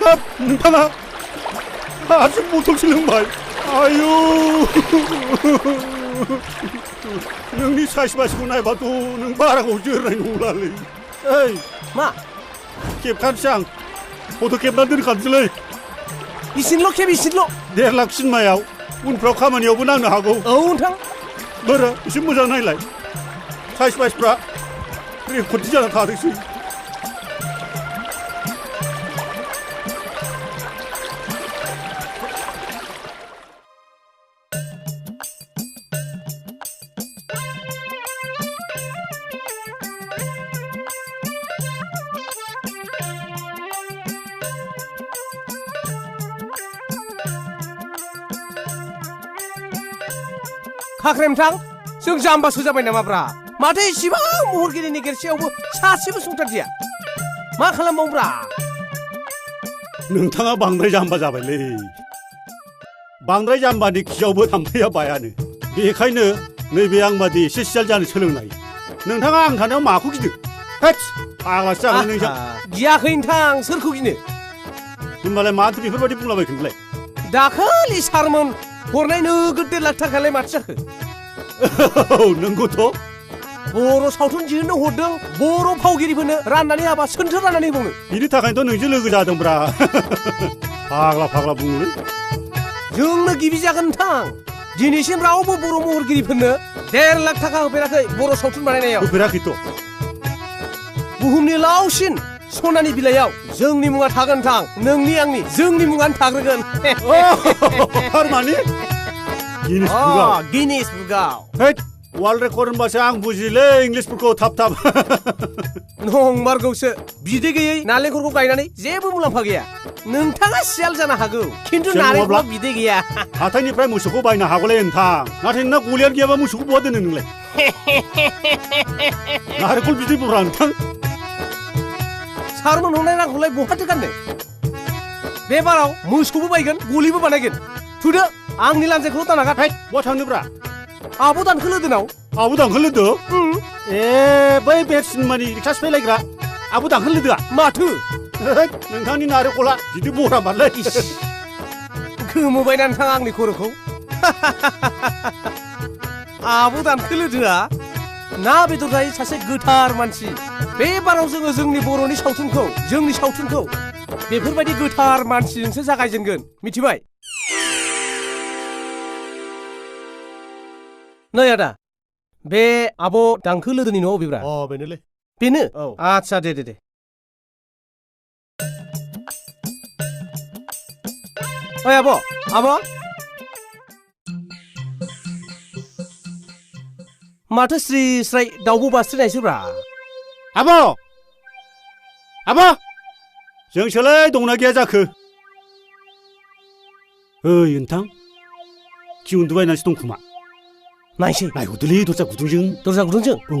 हाब नोंथाङा हारसिं बथलसो लोंबाय आयौ नोंनि साइज बासिखौ नायबाथ' नों बारा गोबाव जोरनाय नंलालै ओइ मा खेबखानोसै आं फट' खेबनानै दोनखानोसैलै इसिनल' खेब इसिनल' 1.5 लाख सिनेमायाव उनफ्राव खामानियावबो नांनो हागौ औ नोंथां बोरो एसे मोजां नायलाय साइज बाइसफ्रा रेकर्डि जाना थादोंसै खाख्रेमथां जों जाम्बासो जाबाय नामाब्रा माथो इसिबां महरगिरिनि गेरसेयावबो सासेबो सुंथारदिया मा खालामबावब्रा नोंथाङा बांद्राय जाम्बा जाबायलै बांद्राय जाम्बानि खियावबो थाम्फैया बायानो बेखायनो नैबे आंबादि एसे सियाल जानो सोलोंनाय नोंथाङा आं थानायाव माखौ गिदों हेच फाग्लासो जाबाय नोंथां गियाखै नोंथां सोरखौ गिनो होनबालाय माथो बेफोरबायदि बुंलाबायखोनलाय दाखालि सारमोन हरनाय नोगोद 1.5 लाख थाखालाय माथो जाखो नंगौथ' बर' सावथुन दिहुननो हरदों बर' फावगिरिफोरनो राननानै हाबा सोन्थोर राननानै होबावनो बिनि थाखायनोथ' नोंजों लोगो जादोंब्रा फाग्ला बुङोलै जोंनो गिबि जागोन नोंथां दिनैसिम रावबो बर' महरगिरिफोरनो 1.5 लाख थाखा होफेराखै बर' सावथुन बानायनायाव होफेराखैथ' बुहुमनि लावसिन सनानि बिलाइयाव जोंनि मुङा थागोन नोंथां नोंनि आंनि जोंनि मुङानो थाग्रोगोन थारमाने गिनिस बुकआव वर्ल्ड रेकर्ड होनबासो आं बुजियोलै इंलिसफोरखौ थाब नंमारगौसो बिदै गैयै नालेंखरखौ गायनानै जेबो मुलाम्फा गैया नोंथाङा सियाल जानो हागौ खिन्थु नारेंखला बिदै गैया हाथायनिफ्राय मोसौखौ बायनो हागौलै नोंथां नाथाय नोंना गलियानो गैयाबा मोसौखौ बहा दोनो नोंलाय नारेंखल बिदै बरा नोंथां सारमोन हरनाय रांखौलाय बहाथो गाननो बे बाराव मोसौबो बायगोन गलिबो बानायगोन थुदो आंनि लान्जायखौल' दानागार बहा थांनोब्रा आब' दानखोलोदोनाव आब' दानखोलोदो ए बै बेट सिनेमानि रिक्सा सालायग्रा आब' दानखोलोदोआ माथो नोंथांनि नारेंखला बिदि बरा मारलै गोमोबायना नोंथाङा आंनि खर'खौ आब' दानखोलोदोआ ना बेदर जायै सासे गोथार मानसि बे बाराव जोङो जोंनि बर'नि जोंनि सावथुनखौ बेफोरबायदि गोथार मानसिजोंसो जागायजेनगोन मिथिबाय नै आदा बे आब' दानखोलोदोनि न'आव बबेब्रा बेनोलै बेनो औ आच्छा दे ओइ आब' माथो स्रि स्राय दाउबो बास्रिनायसोब्रा आब' जोंसोलाय दंना गैया जाखो ओइ नोंथां खि उन्दुबायनासो दं खोमा नायसै नायहरदोलै दरजा गुदुंजों औ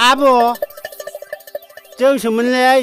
आब' जोंसोमोनलै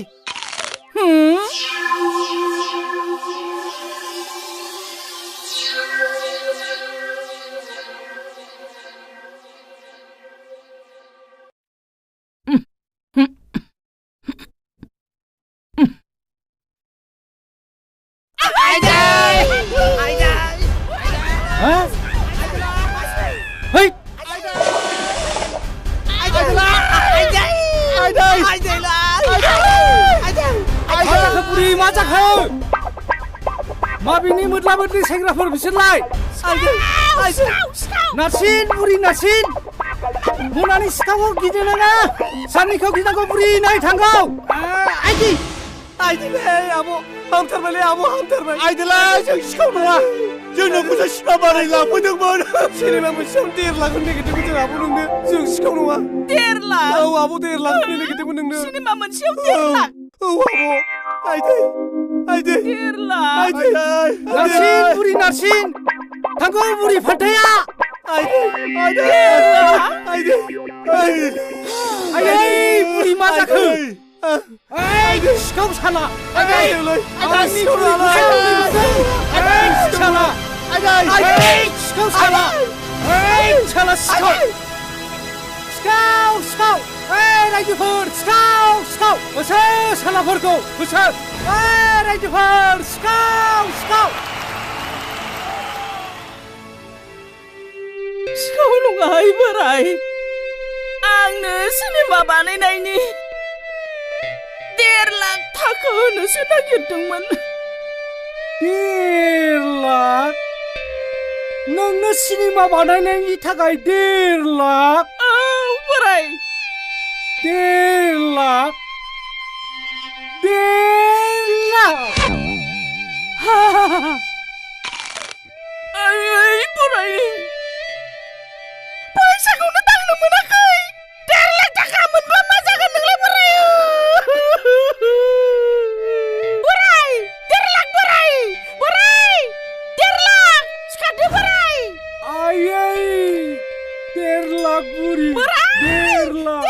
माबिनि मोदला मोदलि सेंग्राफोर बिसोरलाय नारसिन बुरि नारसिन मोनानि सिखावखौ गिनो नाङा साननिखौ गिनांगौ बुरि नाय थांगौ आइदिलै आब' हामथारबायलै आब' हामथारबाय आइदोलाय जों सिखाव नङा जों नोंखौसो सिनेमा बानाय लांफैदोंमोन सिनेमा मोनसेयाव 1.5 लाख होनो नागिरदोंमोन जों आब' नोंनो जों सिखाव नङा 1.5 लाख औ आब' 1.5 लाख होनो नागिरदोंमोन नोंनो सिनेमा मोनसेयाव 1.5 लाख औ आब' आइदै 1.5 लाख नारसिन बुरि नारसिन थांगौ बुरि फान्थाया आइदै आयै बुरि मा जाखो ओइ सिखाव साला आयै आंनि आयै साला आयै सिखाव साला ओइ साला सिखाव सिखाव ओइ रायजोफोर सिखाव होसो सालाफोरखौ होसो ओइ रायजोफोर सिखाव सिखाव नङाहाय बोराय आंनो सिनेमा बानायनायनि 1.5 लाख थाखा होनोसो नागिरदोंमोन 1.5 लाख नोंनो सिनेमा बानायनायनि थाखाय 1.5 लाख औ बोराय 1.5 लाख 1.5 लाख आयै बोराय फैसाखौनो दांनो मोनाखै 1.5 लाख थाखा मोनबा मा जागोन नोंलाय बोराय बोराय 1.5 लाख बोराय 1.5 लाख सिखारदो बोराय आयै 1.5 लाख बुरि 1.5 लाख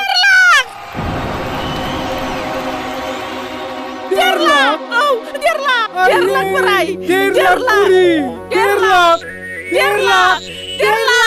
1.5 लाख औ 1.5 लाख 1.5 लाख बोराय 1.5 लाख बुरि 1.5 लाख 1.5 लाख